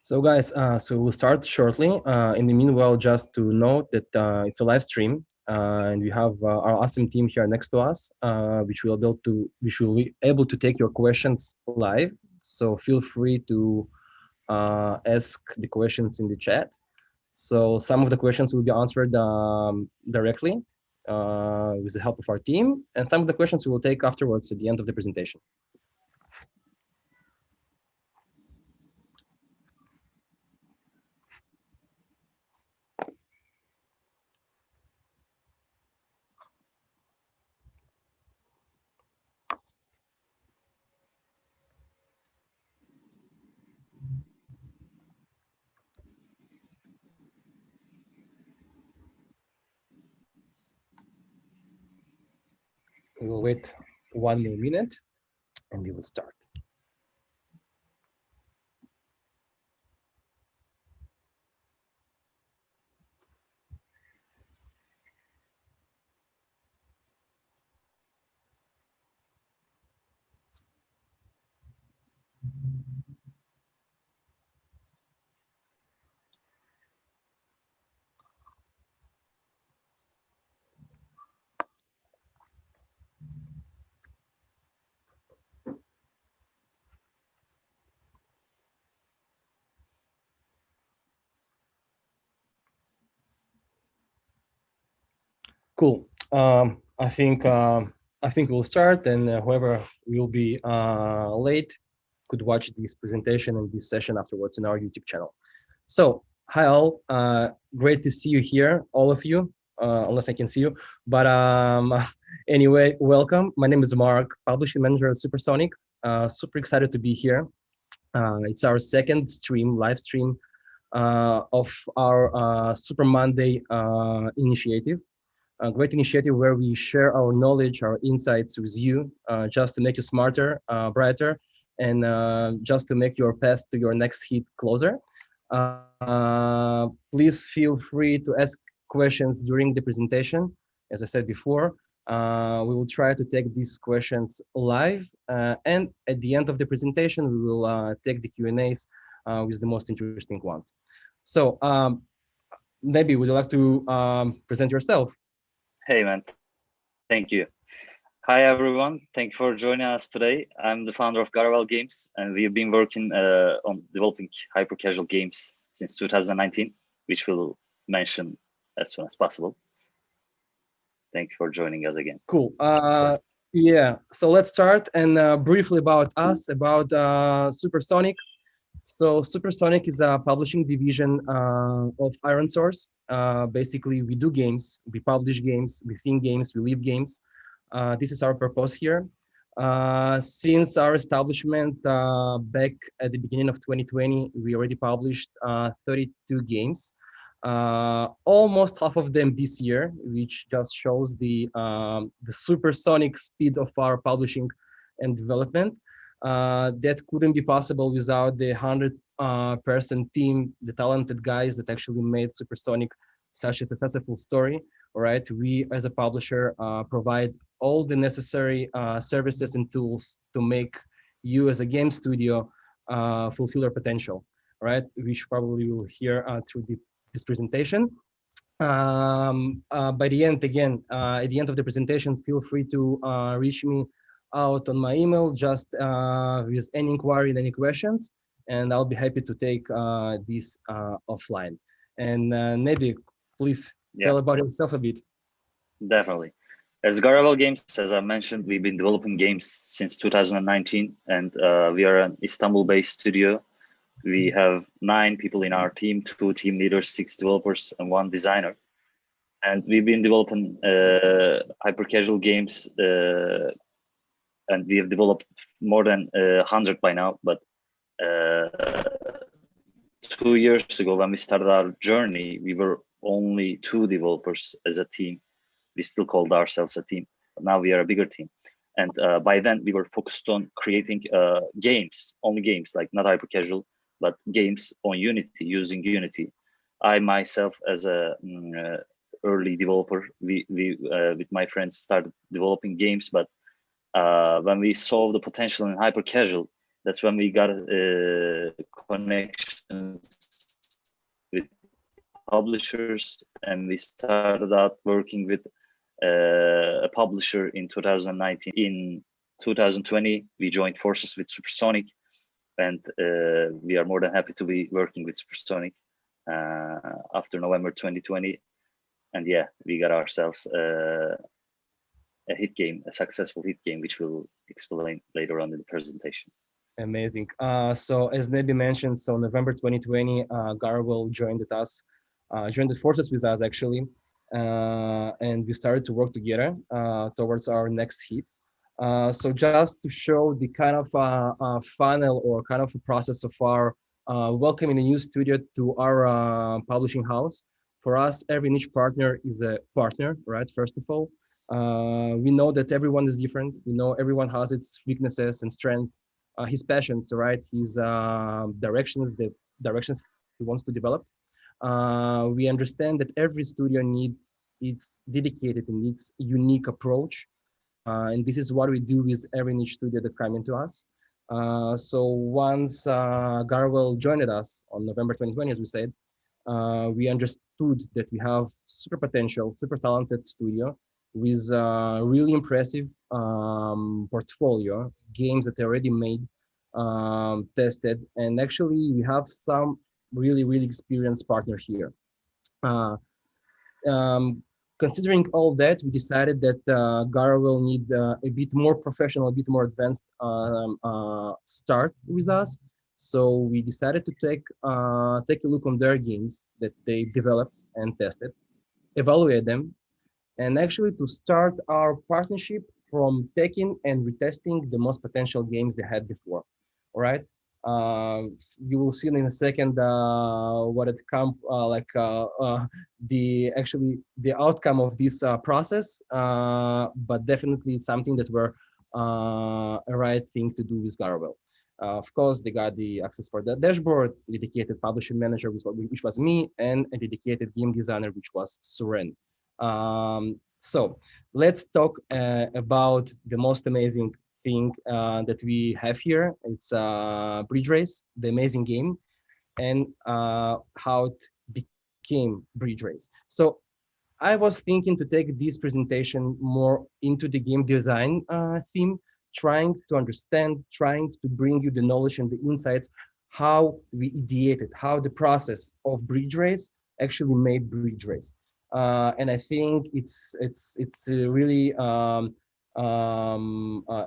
So guys, so we'll start shortly. In the meanwhile, just to note that it's a live stream, and we have our awesome team here next to us, which will be able to take your questions live. So feel free to ask the questions in the chat. So some of the questions will be answered directly with the help of our team, and some of the questions we will take afterwards at the end of the presentation. We will wait 1 more minute, and we will start. Cool. I think we'll start, and whoever will be late could watch this presentation and this session afterwards in our YouTube channel. So, hi all. Great to see you here, all of you, unless I can see you. But anyway, welcome. My name is Mark, publishing manager at Supersonic. Super excited to be here. It's our second live stream of our Super Monday initiative. A great initiative where we share our knowledge, our insights with you, just to make you smarter, brighter, and just to make your path to your next hit closer. Please feel free to ask questions during the presentation. As I said before, we will try to take these questions live, and at the end of the presentation, we will take the Q&As with the most interesting ones. So maybe would you like to present yourself? Hey man, thank you. Hi everyone, thank you for joining us today. I'm the founder of Garawell Games, and we've been working on developing hyper-casual games since 2019, which we'll mention as soon as possible. Thank you for joining us again. Cool. Yeah, so let's start, and briefly about us, about Supersonic. So Supersonic is a publishing division of Iron Source. Basically, we do games, we publish games, we think games, we live games. This is our purpose here. Since our establishment back at the beginning of 2020, we already published 32 games. Almost half of them this year, which just shows the supersonic speed of our publishing and development. That couldn't be possible without the 100-person team, the talented guys that actually made Supersonic such a successful story. All right, we as a publisher provide all the necessary services and tools to make you as a game studio fulfill your potential. Right, which probably will hear through this presentation. By the end, again, at the end of the presentation, feel free to reach me out on my email, just with any inquiry and any questions, and I'll be happy to take this offline. And maybe, please tell about yourself a bit. Definitely. As Garawell Games, as I mentioned, we've been developing games since 2019, and we are an Istanbul-based studio. We have 9 people in our team, 2 team leaders, 6 developers, and 1 designer. And we've been developing hyper-casual games, and we have developed more than 100 by now. But 2 years ago, when we started our journey, we were only 2 developers as a team. We still called ourselves a team, but now we are a bigger team. And by then, we were focused on creating games, only games, like not hyper-casual, but games on Unity, using Unity. I myself, as a early developer, we with my friends started developing games, but when we saw the potential in hyper-casual, That's when we got connections with publishers, and we started out working with a publisher in 2019. In 2020, we joined forces with Supersonic, and we are more than happy to be working with Supersonic after November 2020. And yeah, we got ourselves a hit game, a successful hit game, which we'll explain later on in the presentation. Amazing. So as Nebi mentioned, so November 2020, Garawell joined the forces with us actually, and we started to work together towards our next hit. So just to show the kind of funnel or kind of a process of our welcoming a new studio to our publishing house. For us, every niche partner is a partner, right? First of all, we know that everyone is different. We know everyone has its weaknesses and strengths, his passions, right? His the directions he wants to develop. We understand that every studio needs its dedicated and its unique approach, and this is what we do with every niche studio that come into us. So once Garawell joined us on November 2020, as we said, we understood that we have super potential, super talented studio with really impressive portfolio, games that are already made, tested, and actually we have some really experienced partner here. Uh, um, Considering all that, we decided that Gara will need a bit more professional, a bit more advanced start with us. So we decided to take a look on their games that they developed and tested, evaluate them, and actually to start our partnership from taking and retesting the most potential games they had before. All right. You will see in a second what it come the actually the outcome of this process, but definitely it's something that were a right thing to do with Garawell. Of course, they got the access for the dashboard, dedicated publishing manager, which was me, and a dedicated game designer, which was Suren. So let's talk about the most amazing thing that we have here. It's Bridge Race, the amazing game, and how it became Bridge Race. So I was thinking to take this presentation more into the game design theme, trying to understand, trying to bring you the knowledge and the insights, how we ideated, how the process of Bridge Race actually made Bridge Race. And I think it's really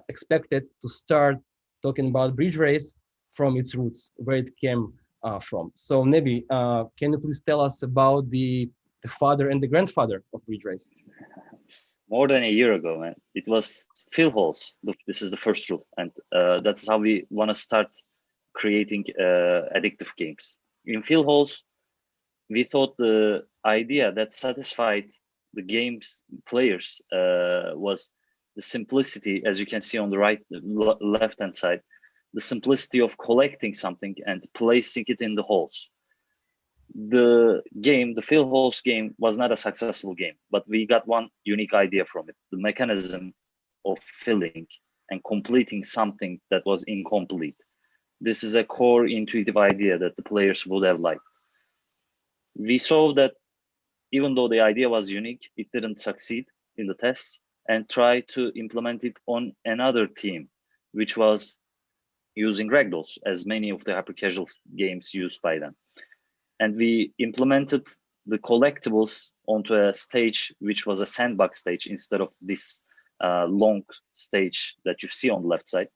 expected to start talking about Bridge Race from its roots, where it came from. So maybe can you please tell us about the father and the grandfather of Bridge Race? More than a year ago, man. It was fill holes. Look, this is the first rule, and that's how we want to start creating addictive games. In fill holes, we thought the idea that satisfied the game's players was the simplicity, as you can see on the left hand side, the simplicity of collecting something and placing it in the holes. The fill holes game was not a successful game, but we got one unique idea from it: the mechanism of filling and completing something that was incomplete. This is a core intuitive idea that the players would have liked. We saw that even though the idea was unique, it didn't succeed in the tests, and tried to implement it on another team, which was using ragdolls, as many of the hyper casual games used by them. And we implemented the collectibles onto a stage which was a sandbox stage instead of this long stage that you see on the left side.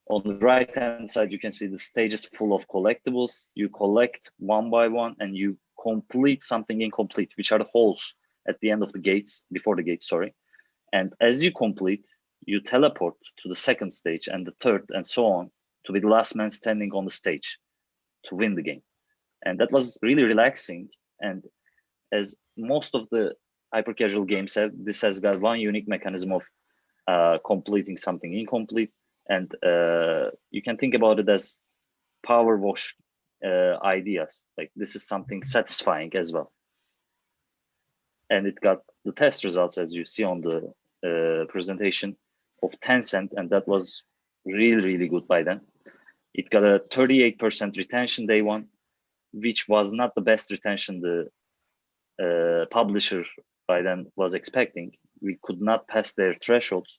On the right hand side, you can see the stage is full of collectibles. You collect one by one and you complete something incomplete, which are the holes at the end of the gates, before the gates, sorry. And as you complete, you teleport to the second stage and the third and so on to be the last man standing on the stage to win the game. And that was really relaxing. And as most of the hyper casual games have, this has got one unique mechanism of completing something incomplete. And you can think about it as power wash ideas. Like, this is something satisfying as well. And it got the test results, as you see on the presentation, of 10 cent, and that was really good by then. It got a 38% retention day one, which was not the best retention the publisher by then was expecting. We could not pass their thresholds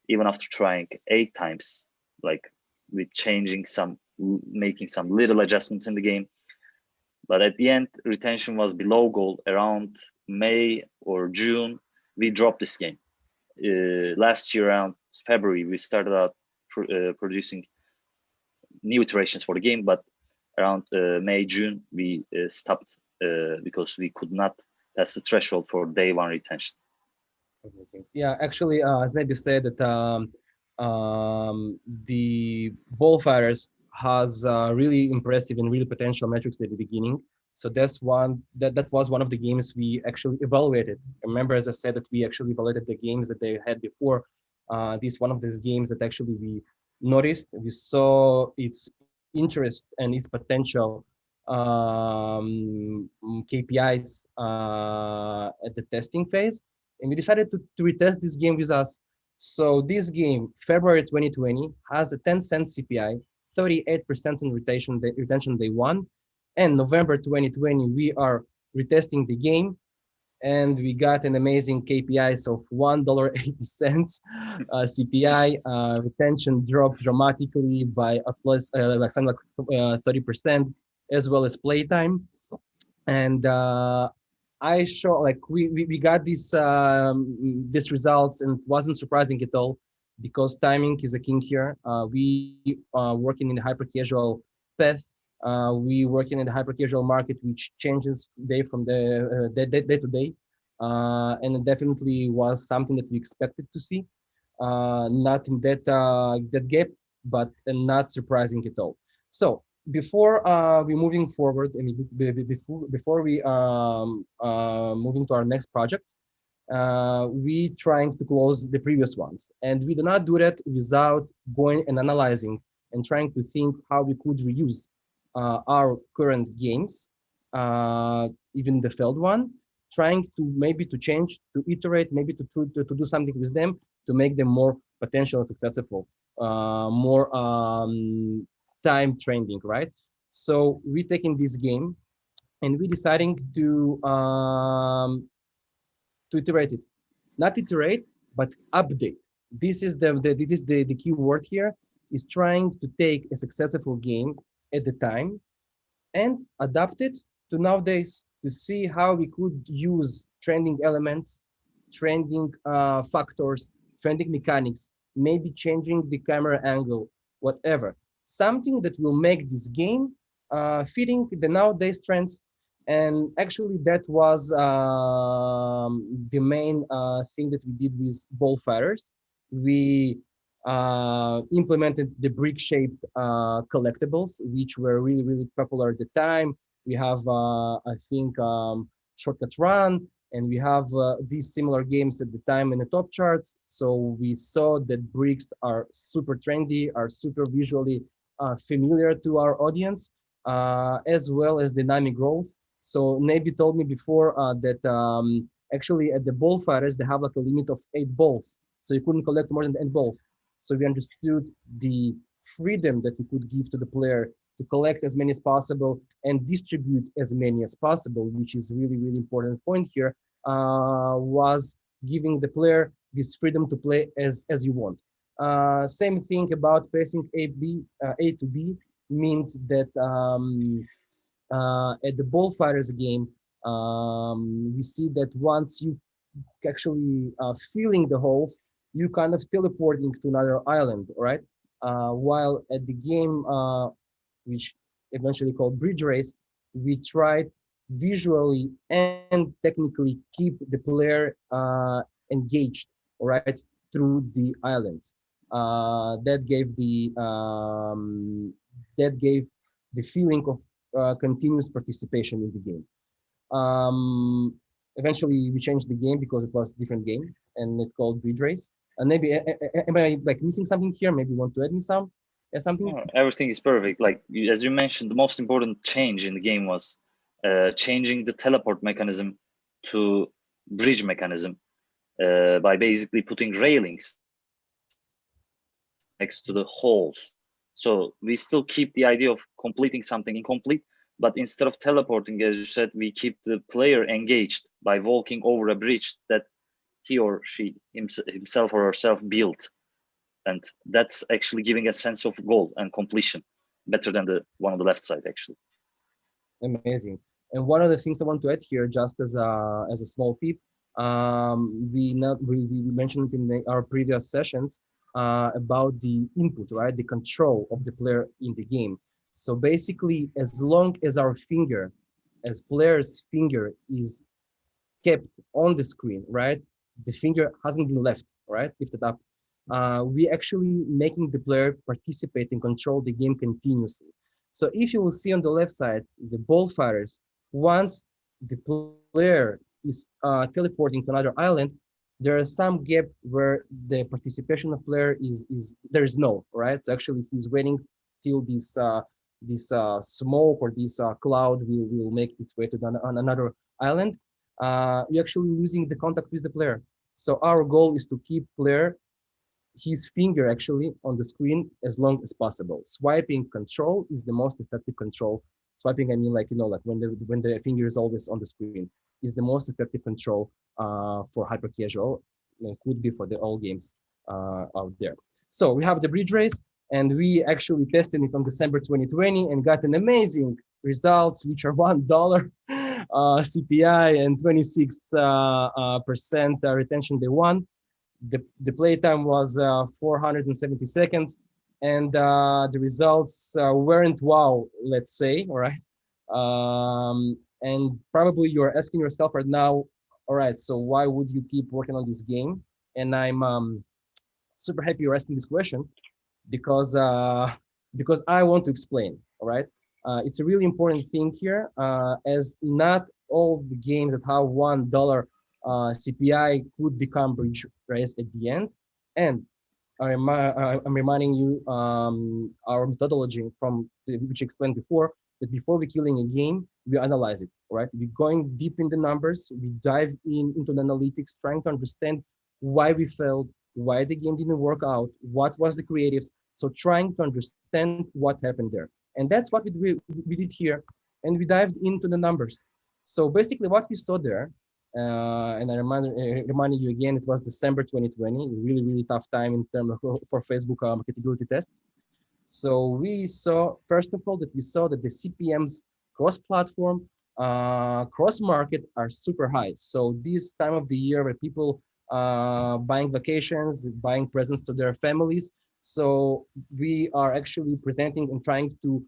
even after trying 8 times, like with making some little adjustments in the game. But at the end, retention was below goal. Around May or June, we dropped this game. Last year, around February, we started out producing new iterations for the game, but around May, June, we stopped because we could not pass the threshold for day one retention. Amazing. Yeah, actually, as Nabi said, that the Bullfighters has really impressive and really potential metrics at the beginning. So that was one of the games we actually evaluated. Remember, as I said, that we actually evaluated the games that they had before. This one of these games that actually we noticed, we saw its interest and its potential KPIs at the testing phase, and we decided to retest this game with us. So this game, February 2020, has a 10-cent CPI, 38% in retention day one, and November 2020, we are retesting the game, and we got an amazing KPIs of $1.80 CPI. Retention dropped dramatically by a plus like something like 30%, as well as playtime. And I show like we got these results, and it wasn't surprising at all because timing is a king here. We working in the hyper casual path. We working in the hyper casual market, which changes day from day to day, and it definitely was something that we expected to see. Not in that gap, but not surprising at all. So before we moving forward, I mean, before we moving to our next project, we trying to close the previous ones, and we do not do that without going and analyzing and trying to think how we could reuse our current games, even the failed one, trying to maybe to change, to iterate, maybe to do something with them to make them more potential and successful, more time trending, right? So we taking this game and we deciding to iterate it, not iterate, but update. This is the key word here, is trying to take a successful game at the time and adapt it to nowadays to see how we could use trending elements, trending factors, trending mechanics, maybe changing the camera angle, whatever. Something that will make this game fitting the nowadays trends. And actually, that was the main thing that we did with Bullfighters. We implemented the brick-shaped collectibles, which were really, really popular at the time. We have, I think, Shortcut Run, and we have these similar games at the time in the top charts. So we saw that bricks are super trendy, are super visually familiar to our audience, as well as dynamic growth. So Nabi told me before that actually at the Bullfighters, they have like a limit of 8 balls. So you couldn't collect more than 8 balls. So we understood the freedom that we could give to the player to collect as many as possible and distribute as many as possible, which is really, really important point here, was giving the player this freedom to play as you want. Same thing about passing A to B means that at the Bullfighters game, we see that once you actually filling the holes, you kind of teleporting to another island, right? While at the game, which eventually called Bridge Race, we tried visually and technically keep the player engaged, all right, through the islands. That gave the feeling of continuous participation in the game. Eventually, we changed the game because it was a different game, and it called Bridge Race. And maybe am I like missing something here? Maybe you want to add me something? No, everything is perfect. Like as you mentioned, the most important change in the game was changing the teleport mechanism to bridge mechanism by basically putting railings next to the holes. So we still keep the idea of completing something incomplete, but instead of teleporting, as you said, we keep the player engaged by walking over a bridge that he or she himself or herself built. And that's actually giving a sense of goal and completion better than the one on the left side, actually. Amazing. And one of the things I want to add here, just as a small tip, we mentioned in our previous sessions about the input, right? The control of the player in the game. So basically, as long as our finger, as player's finger is kept on the screen, right? The finger hasn't been left, right? Lifted up. We actually making the player participate and control the game continuously. So if you will see on the left side, the ball fighters, once the player is teleporting to another island, there is some gap where the participation of player is there is no, right? So actually he's waiting till this smoke or this cloud will make its way to on another island. You're actually losing the contact with the player. So our goal is to keep player his finger actually on the screen as long as possible. Swiping control is the most effective control. Swiping, I mean, like, like when the finger is always on the screen, is the most effective control for hyper casual. Could be for the all games out there. So we have the bridge race, and we actually tested it on December 2020 and got an amazing results, which are $1 CPI and 26% retention day one. The playtime was 470 seconds, and the results weren't wow, let's say, all right. And probably you're asking yourself right now, all right, so why would you keep working on this game? And I'm super happy you're asking this question because because I want to explain. All right, it's a really important thing here, as not all the games that have $1 CPI could become bridge race at the end. And I'm reminding you our methodology from which I explained before, that before we killing a game, we analyze it, right? We're going deep in the numbers, we dive into the analytics, trying to understand why we failed, why the game didn't work out, what was the creatives. So trying to understand what happened there. And that's what we did here. And we dived into the numbers. So basically what we saw there, and I reminded you again, it was December 2020, really, really tough time in terms of for Facebook marketability tests. So we saw, first of all, that we saw that the CPMs cross-platform, cross-market are super high. So this time of the year where people buying vacations, buying presents to their families. So we are actually presenting and trying to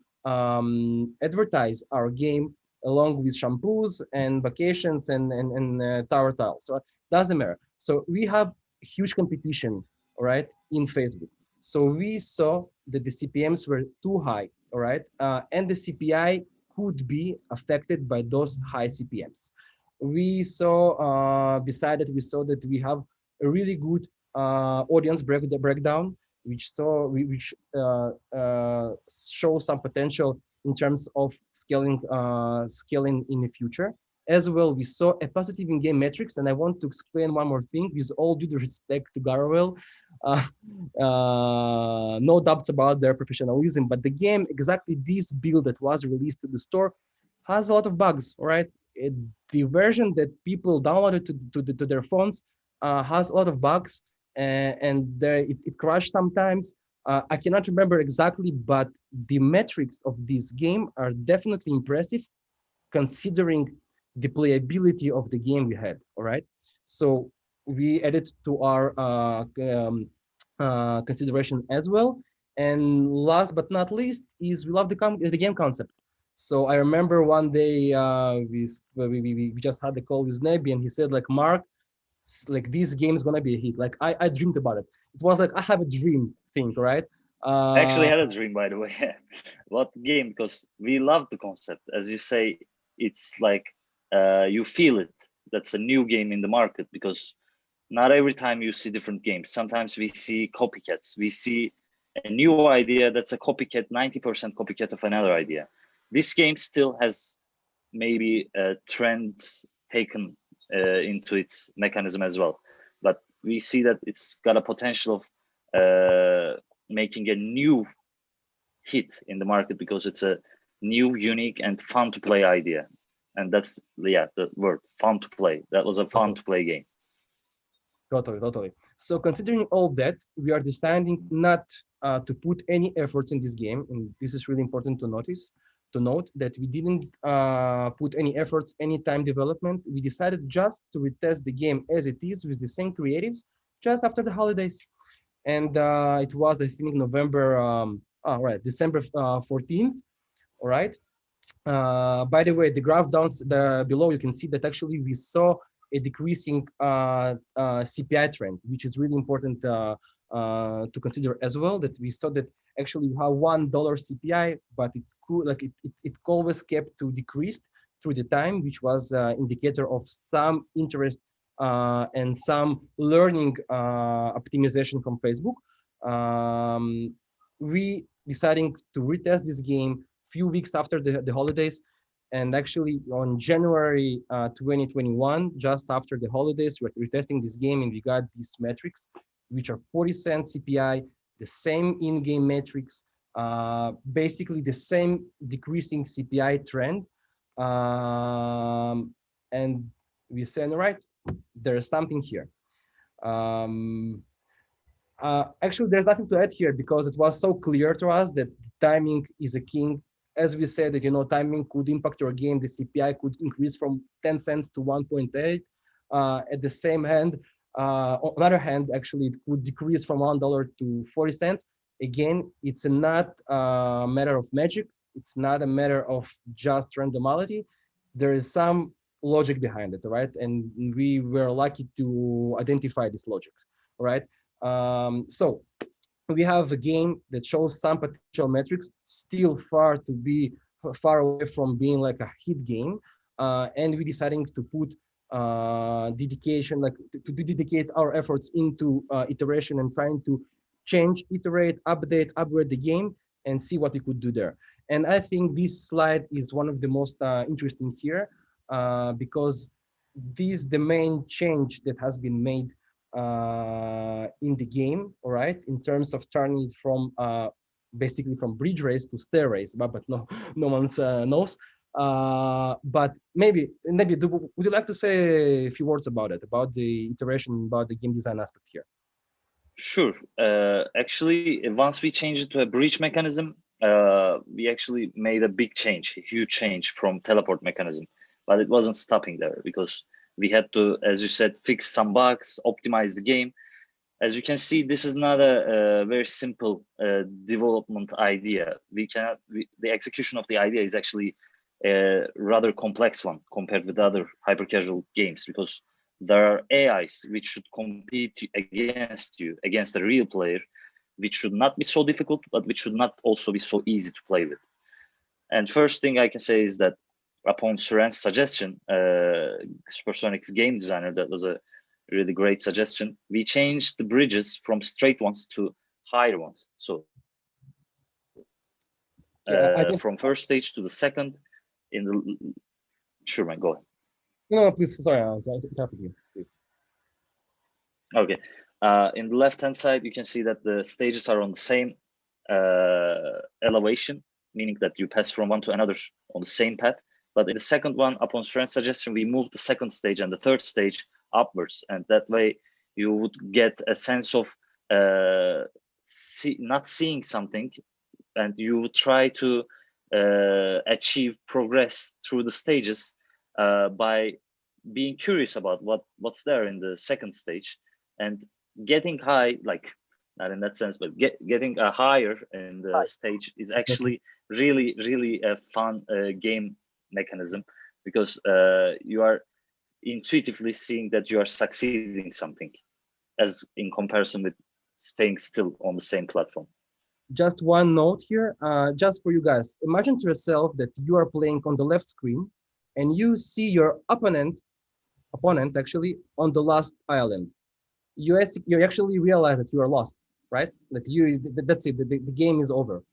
advertise our game along with shampoos and vacations and tower tiles. So it doesn't matter. So we have huge competition, all right, in Facebook. So we saw that the CPMs were too high, all right, and the CPI could be affected by those high CPMs. We saw, beside that, we saw that we have a really good audience breakdown, which shows some potential in terms of scaling in the future. As well, we saw a positive in-game metrics, and I want to explain one more thing with all due respect to Garawell. Uh, no doubts about their professionalism, but the game, exactly this build that was released to the store, has a lot of bugs, all right? The version that people downloaded to their phones has a lot of bugs, and it crashed sometimes. I cannot remember exactly, but the metrics of this game are definitely impressive considering the playability of the game we had, all right? So we added to our consideration as well. And last but not least is we love the game concept. So I remember one day we just had a call with Nebi, and he said, like, Mark, like, this game is gonna be a hit. Like, I dreamed about it. It was like I have a dream thing, right? I actually Uh, had a dream, by the way. What game? Because we love the concept. As you say, it's like you feel it. That's a new game in the market, because not every time you see different games. Sometimes we see copycats. We see a new idea that's a copycat, 90% copycat of another idea. This game still has maybe trends taken into its mechanism as well. But we see that it's got a potential of making a new hit in the market because it's a new, unique, and fun to play idea. And that's, yeah, the word, fun to play. That was a fun to play game. Totally, totally. So considering all that, we are deciding not to put any efforts in this game, and this is really important to notice, to note that we didn't put any efforts, any time development. We decided just to retest the game as it is with the same creatives just after the holidays. And it was, I think, November, right, December 14th, all right? By the way, the graph down the below, you can see that actually we saw a decreasing CPI trend, which is really important to consider as well. That we saw that actually we have $1 CPI, but it could it always kept to decreased through the time, which was indicator of some interest and some learning optimization from Facebook. We deciding to retest this game few weeks after the holidays. And actually on January 2021, just after the holidays, we're retesting this game and we got these metrics, which are 40 cents CPI, the same in-game metrics, basically the same decreasing CPI trend. And we said, all right, there's something here. Actually, there's nothing to add here because it was so clear to us that timing is a king. As we said that, timing could impact your game. The CPI could increase from 10 cents to 1.8. At the same hand, on the other hand, actually, it could decrease from $1 to 40 cents. Again, it's not a matter of magic. It's not a matter of just randomity. There is some logic behind it, right? And we were lucky to identify this logic, right? So we have a game that shows some potential metrics, still far away from being like a hit game, and we deciding to put dedication, like to dedicate our efforts into iteration and trying to change, iterate, update, upgrade the game, and see what we could do there. And I think this slide is one of the most interesting here because this is the main change that has been made in the game, all right, in terms of turning it from basically from bridge race to stair race, but no one knows. But maybe would you like to say a few words about it, about the iteration, about the game design aspect here? Sure. Actually, once we changed it to a breach mechanism, we actually made a big change, a huge change from teleport mechanism. But it wasn't stopping there because we had to, as you said, fix some bugs, optimize the game. As you can see, this is not a very simple development idea. The execution of the idea is actually a rather complex one compared with other hyper casual games because there are AIs which should compete against you, against a real player, which should not be so difficult, but which should not also be so easy to play with. And first thing I can say is that upon Suren's suggestion, Supersonic's game designer, that was a really great suggestion, we changed the bridges from straight ones to higher ones. So from first stage to the second, in the sure, man, go ahead. No, please, sorry, I'll talk with you, please. Okay, in the left hand side, you can see that the stages are on the same elevation, meaning that you pass from one to another on the same path. But in the second one, upon Suren's suggestion, we moved the second stage and the third stage upwards, and that way you would get a sense of not seeing something, and you would try to achieve progress through the stages by being curious about what's there in the second stage and getting high, like not in that sense, but getting higher in the stage is actually really a fun game mechanism because you are intuitively seeing that you are succeeding something as in comparison with staying still on the same platform. Just one note here, just for you guys. Imagine to yourself that you are playing on the left screen and you see your opponent actually on the last island. You actually realize that you are lost, right? That's it, the game is over.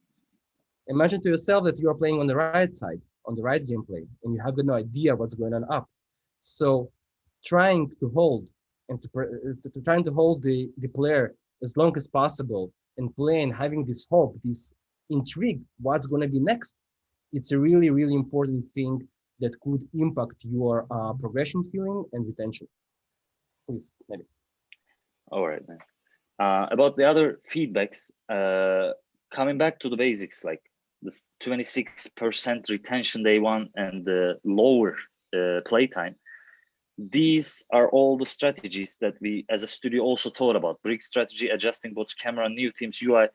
Imagine to yourself that you are playing on the right side, on the right gameplay, and you have no idea what's going on up. So trying to hold and trying to hold the player as long as possible and playing, having this hope, this intrigued what's going to be next. It's a really, really important thing that could impact your progression feeling and retention. Please, maybe. All right, man. About the other feedbacks, coming back to the basics, like this 26% retention day one and the lower playtime, these are all the strategies that we as a studio also thought about. Brick strategy, adjusting both camera, new themes, UI.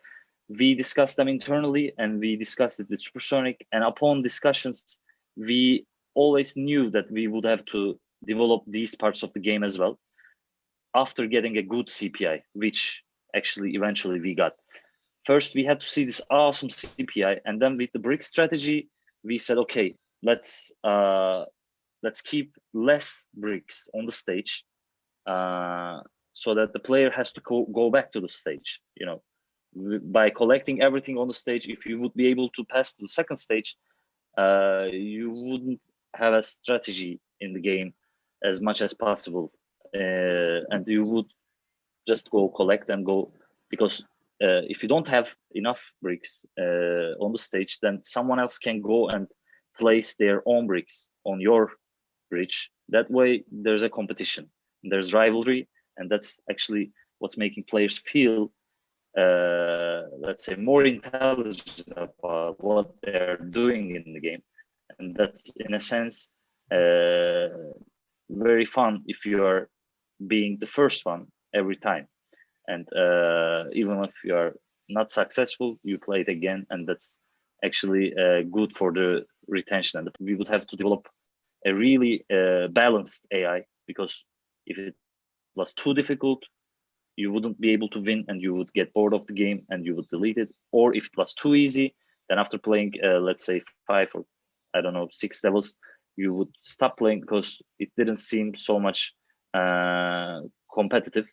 We discussed them internally and we discussed it with Supersonic. And upon discussions, we always knew that we would have to develop these parts of the game as well after getting a good CPI, which actually eventually we got. First, we had to see this awesome CPI, and then with the brick strategy, we said, okay, let's keep less bricks on the stage, so that the player has to go back to the stage. You know, by collecting everything on the stage, if you would be able to pass to the second stage, you wouldn't have a strategy in the game as much as possible, and you would just go collect and go, because if you don't have enough bricks on the stage, then someone else can go and place their own bricks on your bridge. That way there's a competition, there's rivalry, and that's actually what's making players feel, let's say, more intelligent about what they're doing in the game. And that's in a sense very fun if you are being the first one every time. And even if you are not successful, you play it again, and that's actually good for the retention. And we would have to develop a really balanced AI, because if it was too difficult, you wouldn't be able to win and you would get bored of the game and you would delete it. Or if it was too easy, then after playing, let's say 5 or I don't know, 6 levels, you would stop playing because it didn't seem so much competitive.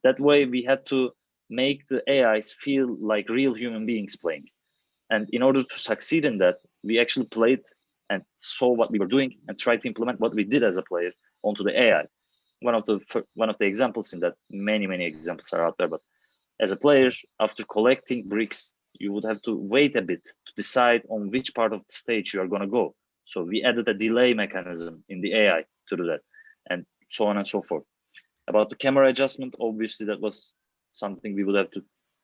That way we had to make the AIs feel like real human beings playing. And in order to succeed in that, we actually played and saw what we were doing and tried to implement what we did as a player onto the AI. One of the examples in that, many examples are out there, but as a player, after collecting bricks, you would have to wait a bit to decide on which part of the stage you are going to go. So we added a delay mechanism in the AI to do that, and so on and so forth. About the camera adjustment, obviously that was something we would have to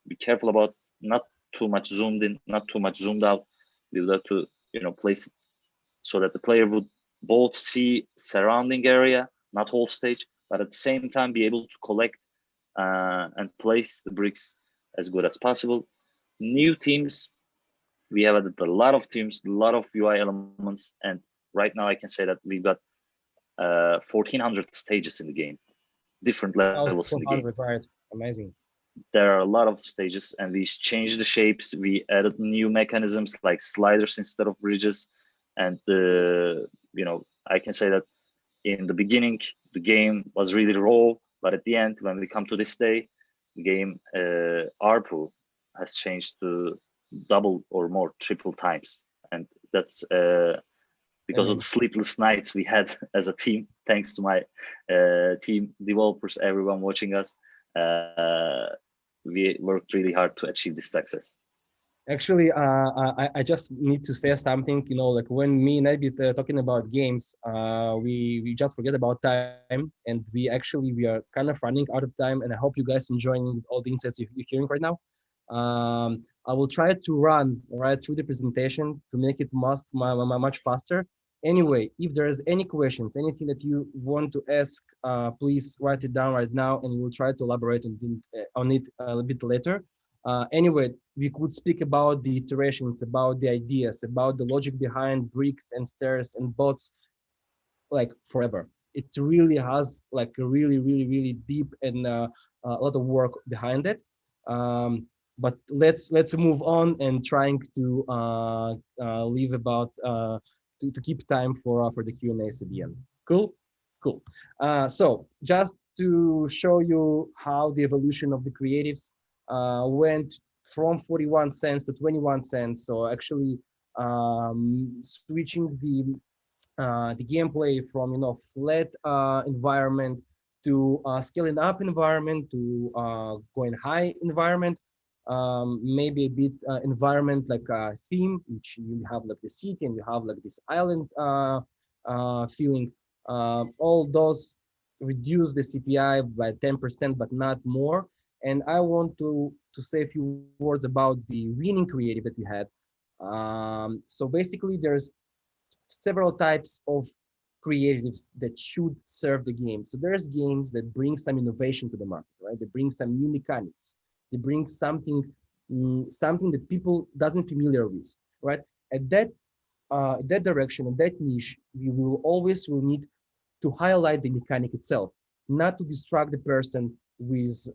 be careful about. Not too much zoomed in, not too much zoomed out. We would have to, place it so that the player would both see surrounding area, not whole stage, but at the same time be able to collect and place the bricks as good as possible. New themes, we have added a lot of themes, a lot of UI elements, and right now I can say that we've got 1,400 stages in the game, different levels in the game. Right. Amazing. There are a lot of stages, and we changed the shapes. We added new mechanisms like sliders instead of bridges, and I can say that in the beginning the game was really raw, but at the end, when we come to this day, the game ARPU has changed to double or more, triple times, and that's because of the sleepless nights we had as a team. Thanks to my team developers, everyone watching us. We worked really hard to achieve this success. Actually, I just need to say something. Like when me and Abby talking about games, we just forget about time, and we are kind of running out of time. And I hope you guys enjoying all the insights you're hearing right now. I will try to run right through the presentation to make it much faster. Anyway, if there's any questions, anything that you want to ask, please write it down right now, and we'll try to elaborate on it a bit later. Anyway, we could speak about the iterations, about the ideas, about the logic behind bricks and stairs and bots, like forever. It really has like a really deep and a lot of work behind it. But let's move on and trying to leave about to keep time for the Q&As at the end. Cool. So just to show you how the evolution of the creatives went from 41 cents to 21 cents. So actually switching the gameplay from flat environment to scaling up environment to going high environment. maybe a bit environment like a theme, which you have like the city and you have like this island feeling. All those reduce the CPI by 10%, but not more. And I want to say a few words about the winning creative that we had. So basically, there's several types of creatives that should serve the game. So there's games that bring some innovation to the market, right? They bring some new mechanics. They bring something, something that people doesn't familiar with, right? At that direction, in that niche, we will always will need to highlight the mechanic itself, not to distract the person with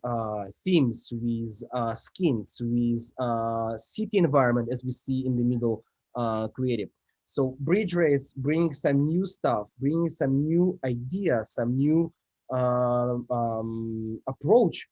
themes, with skins, with city environment, as we see in the middle creative. So Bridge Race brings some new stuff, bringing some new ideas, some new approach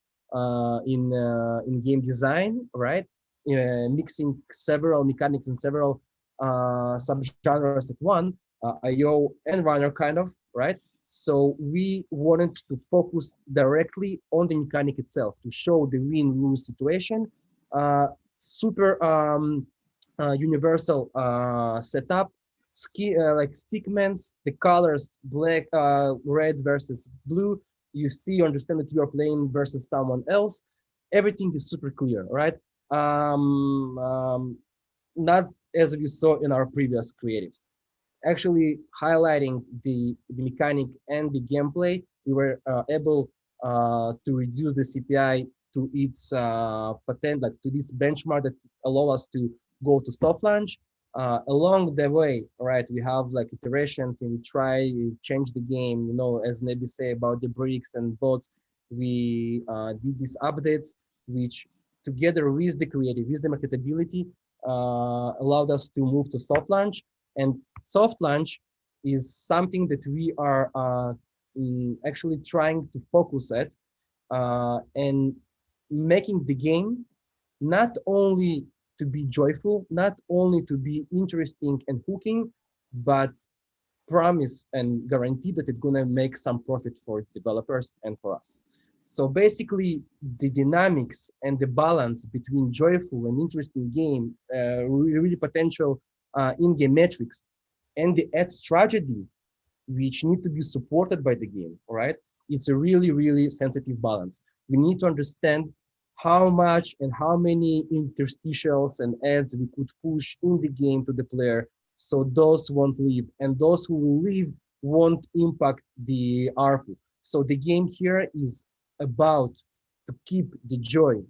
in game design, right? Mixing several mechanics and several subgenres at one, IO and runner kind of, right? So we wanted to focus directly on the mechanic itself to show the win-lose situation. Super universal setup, like stickmans, the colors black, red versus blue. You see, you understand that you are playing versus someone else. Everything is super clear, right? Um, um, Not as we saw in our previous creatives, actually highlighting the mechanic and the gameplay, we were able to reduce the CPI to its patent, like to this benchmark that allow us to go to soft launch. Along the way, right, we have like iterations and we try to change the game, you know, as Nebi say about the bricks and bots. We did these updates, which together with the creative, with the marketability, allowed us to move to soft launch. And soft launch is something that we are actually trying to focus at and making the game not only to be joyful, not only to be interesting and hooking, but promise and guarantee that it's gonna make some profit for its developers and for us. So basically, the dynamics and the balance between joyful and interesting game, really potential in-game metrics, and the ads tragedy, which need to be supported by the game, all right? It's a really, really sensitive balance. We need to understand how much and how many interstitials and ads we could push in the game to the player so those won't leave and those who will leave won't impact the ARPU. So the game here is about to keep the joy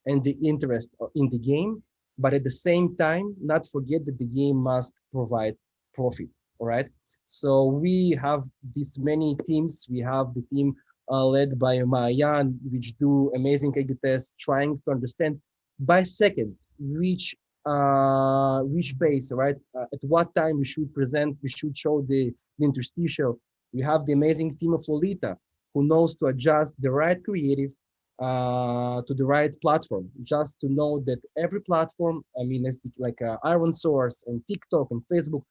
and the interest in the game, but at the same time, not forget that the game must provide profit. All right. So we have these many teams. We have the team led by Mayan, which do amazing A/B tests, trying to understand by second which base, right? At what time we should present, we should show the interstitial. We have the amazing team of Lolita, who knows to adjust the right creative to the right platform. Just to know that every platform, I mean, it's like Iron Source and TikTok and Facebook,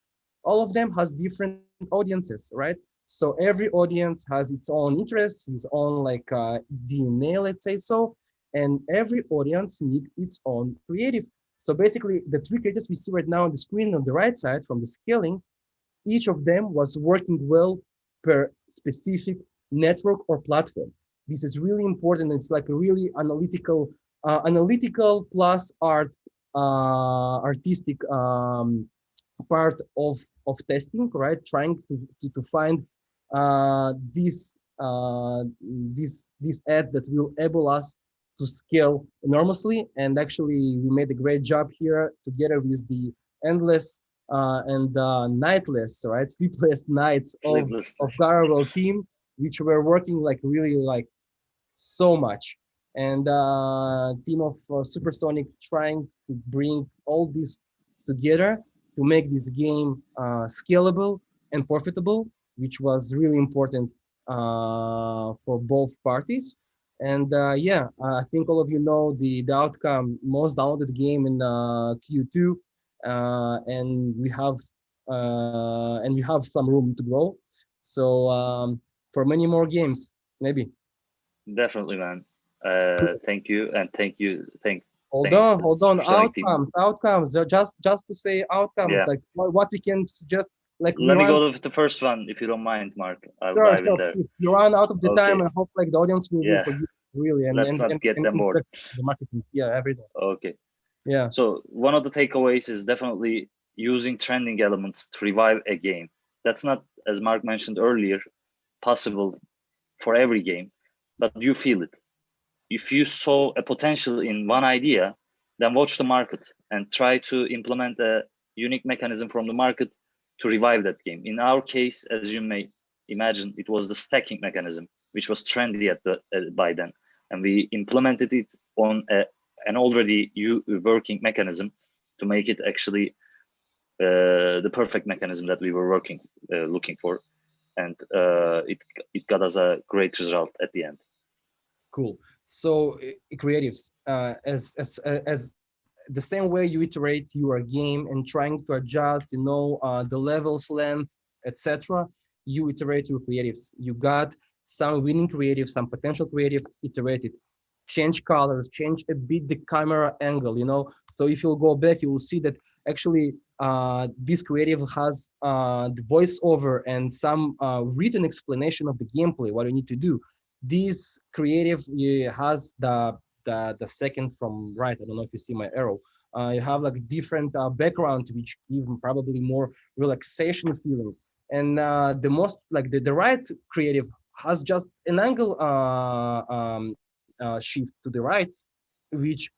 all of them has different audiences, right? So every audience has its own interests, its own like DNA, let's say so, and every audience need its own creative. So basically, the three creatives we see right now on the screen on the right side from the scaling, each of them was working well per specific network or platform. This is really important. It's like a really analytical plus artistic part of testing, right? Trying to find this ad that will enable us to scale enormously. And actually, we made a great job here together with the endless and nightless, right, sleepless nights Sleepless. of Garawell team, which were working like really like so much. And team of Supersonic trying to bring all this together to make this game scalable and profitable, which was really important for both parties. And yeah, I think all of you know the outcome, most downloaded game in Q2, and we have some room to grow. So for many more games, maybe. Definitely, man. Thank you, and thank you. thanks to Hold on. Supersonic team. Outcomes. Just to say outcomes, Yeah, like what we can suggest. Like we let me run. go with the first one if you don't mind, Mark. I'll Sure, dive in sure. there. Please, you run out of the time, Okay, and hope like the audience will yeah, forgive really let's not get them and bored. the marketing. Yeah, everything. Okay. Yeah. So one of the takeaways is definitely using trending elements to revive a game. That's not, as Mark mentioned earlier, possible for every game, but you feel it. If you saw a potential in one idea, then watch the market and try to implement a unique mechanism from the market to revive that game. In our case, as you may imagine, it was the stacking mechanism, which was trendy by then, and we implemented it on an already working mechanism to make it actually the perfect mechanism that we were looking for, and it got us a great result at the end. Cool. So creatives, as the same way you iterate your game and trying to adjust, the levels, length, etc. You iterate your creatives. You got some winning creative, some potential creative, iterate it. Change colors, change a bit the camera angle. So if you'll go back, you will see that actually this creative has the voiceover and some written explanation of the gameplay, what you need to do. This creative has the second from right. I don't know if you see my arrow. You have like different background which give probably more relaxation feeling, and the most like the right creative has just an angle shift to the right, which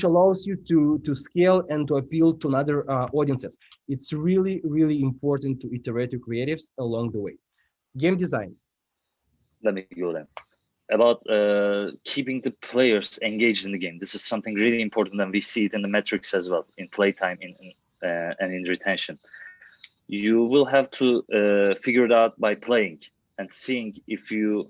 allows you to scale and to appeal to another audiences. It's really important to iterate your creatives along the way. Game design. Let me go then. About keeping the players engaged in the game. This is something really important, and we see it in the metrics as well, in playtime and in retention. You will have to figure it out by playing and seeing if you,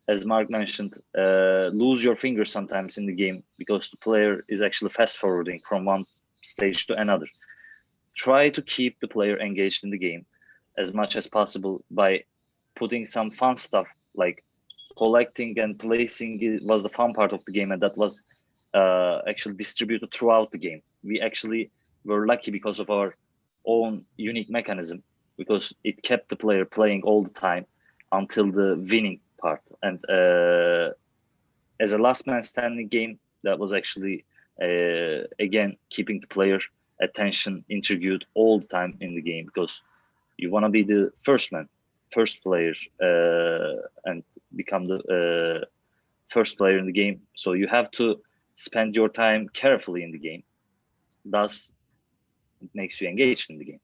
as Mark mentioned, lose your fingers sometimes in the game because the player is actually fast forwarding from one stage to another. Try to keep the player engaged in the game as much as possible by putting some fun stuff like collecting and placing. It was the fun part of the game, and that was actually distributed throughout the game. We actually were lucky because of our own unique mechanism, because it kept the player playing all the time until the winning part. And as a last man standing game, that was actually again keeping the player attention intrigued all the time in the game, because you want to be the first player, and become the first player in the game. So you have to spend your time carefully in the game. Thus, it makes you engaged in the game.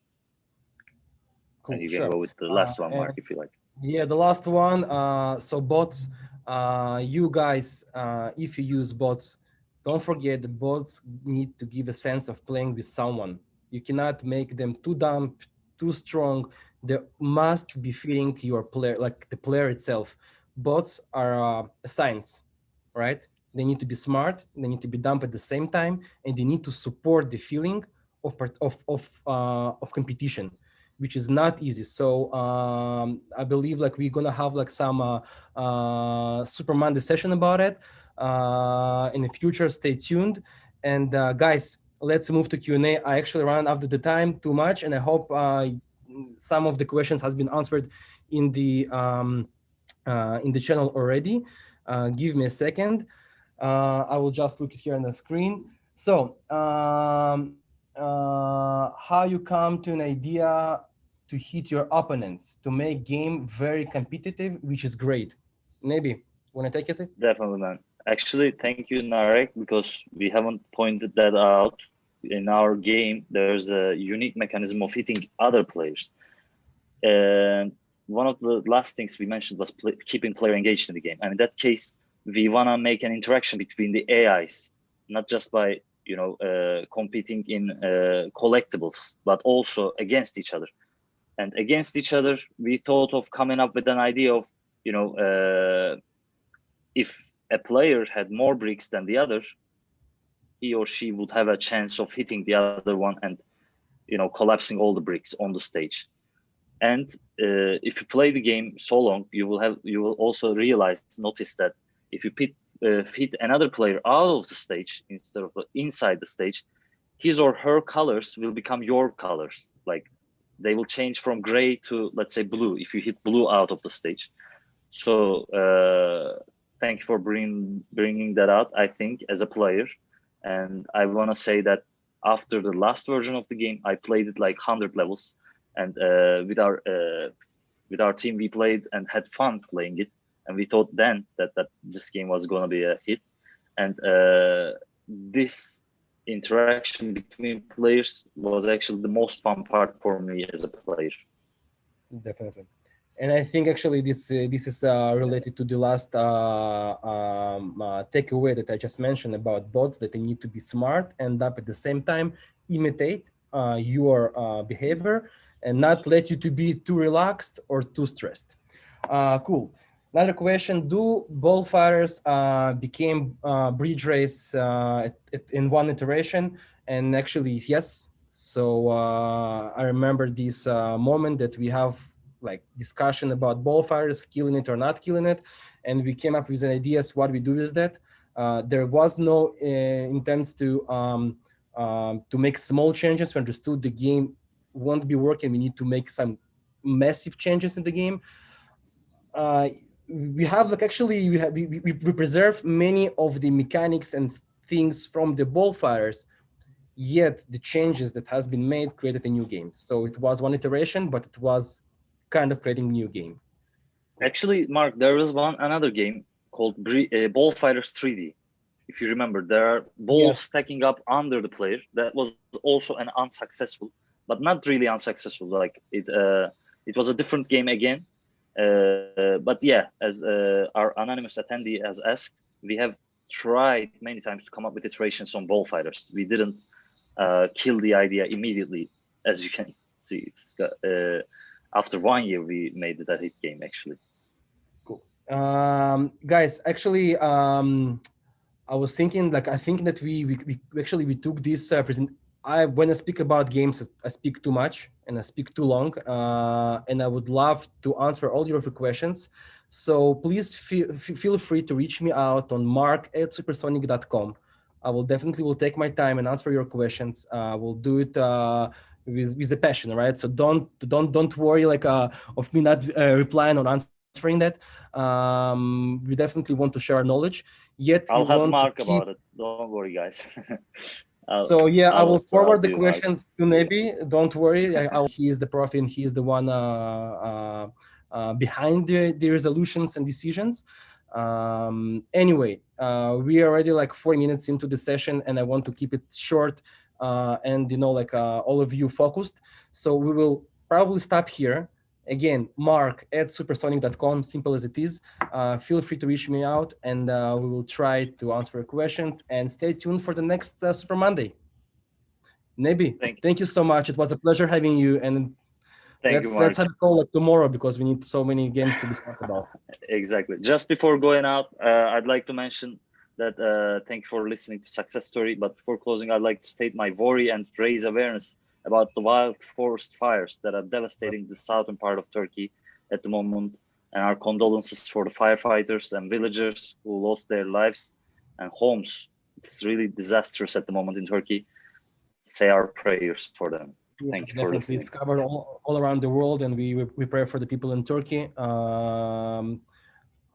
And Cool, you can sure. go with the last one, And Mark, if you like. yeah, the last one. So bots, you guys, if you use bots, don't forget that bots need to give a sense of playing with someone. You cannot make them too dumb, too strong. They must be feeding your player, like the player itself. Bots are a science, right? They need to be smart. They need to be dumb at the same time, and they need to support the feeling of competition, which is not easy. So I believe like we're gonna have like some Super Monday session about it in the future. Stay tuned, and guys, let's move to Q&A. I actually ran after the time too much, and I hope some of the questions has been answered in the channel already. Give me a second. I will just look here on the screen. So how you come to an idea to hit your opponents to make game very competitive, which is great. Maybe want to take it? Definitely, man. Actually, thank you, Narek, because we haven't pointed that out. In our game, there's a unique mechanism of hitting other players. And one of the last things we mentioned was keeping player engaged in the game. And in that case, we want to make an interaction between the AIs, not just by competing in collectibles, but also against each other. And against each other, we thought of coming up with an idea of, if a player had more bricks than the other, he or she would have a chance of hitting the other one and collapsing all the bricks on the stage. And if you play the game so long, you will also notice that if you hit another player out of the stage instead of inside the stage, his or her colors will become your colors. Like they will change from gray to, let's say, blue if you hit blue out of the stage. So thank you for bringing that out, I think, as a player. And I want to say that after the last version of the game, I played it like 100 levels. And with our team, we played and had fun playing it. And we thought then that this game was going to be a hit. And this interaction between players was actually the most fun part for me as a player. Definitely. And I think actually this is related to the last takeaway that I just mentioned about bots, that they need to be smart and up at the same time imitate your behavior and not let you to be too relaxed or too stressed. Cool. Another question: do ball fighters became bridge race in one iteration? And actually, yes. So I remember this moment that we have like discussion about ball fighters killing it or not killing it, and we came up with an ideas what we do with that. There was no intent to make small changes. We understood the game won't be working. We need to make some massive changes in the game. We have like actually we preserve many of the mechanics and things from the ball fighters, yet the changes that has been made created a new game. So it was one iteration, but it was kind of creating a new game. Actually, Mark, there was another game called Ball Fighters 3D. If you remember, there are balls stacking up under the player. That was also an unsuccessful, but not really unsuccessful. Like it was a different game again. But yeah, as our anonymous attendee has asked, we have tried many times to come up with iterations on Ball Fighters. We didn't kill the idea immediately, as you can see. It's after 1 year we made it a hit game actually. Cool. Guys, actually, I was thinking, like, I think that we took this when I speak about games, I speak too much and I speak too long, and I would love to answer all your questions. So please feel free to reach me out on mark@supersonic.com. I will definitely take my time and answer your questions. We'll do it with a passion, right? So don't worry of me not replying or answering that. We definitely want to share our knowledge. Yet I'll we have want Mark to keep. about it. Don't worry, guys. So yeah, I I'll will also forward help the you out. questions to Nebi. Don't worry, he is the prof and he is the one behind the resolutions and decisions. Anyway, we are already like 40 minutes into the session, and I want to keep it short and all of you focused. So we will probably stop here. Again, mark@supersonic.com, simple as it is. Feel free to reach me out, and we will try to answer your questions. And stay tuned for the next Super Monday. Nebi, thank you so much. It was a pleasure having you. And Thank you, let's Mark. have a call like tomorrow, because we need so many games to discuss about. Exactly. Just before going out, I'd like to mention that thank you for listening to Success Story. But before closing, I'd like to state my worry and raise awareness about the wild forest fires that are devastating the southern part of Turkey at the moment, and our condolences for the firefighters and villagers who lost their lives and homes. It's really disastrous at the moment in Turkey. Say our prayers for them. Yeah, Thank you for definitely. listening. It's covered all around the world, and we pray for the people in Turkey.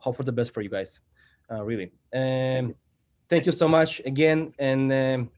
Hope for the best for you guys, really. Thank you so much again, and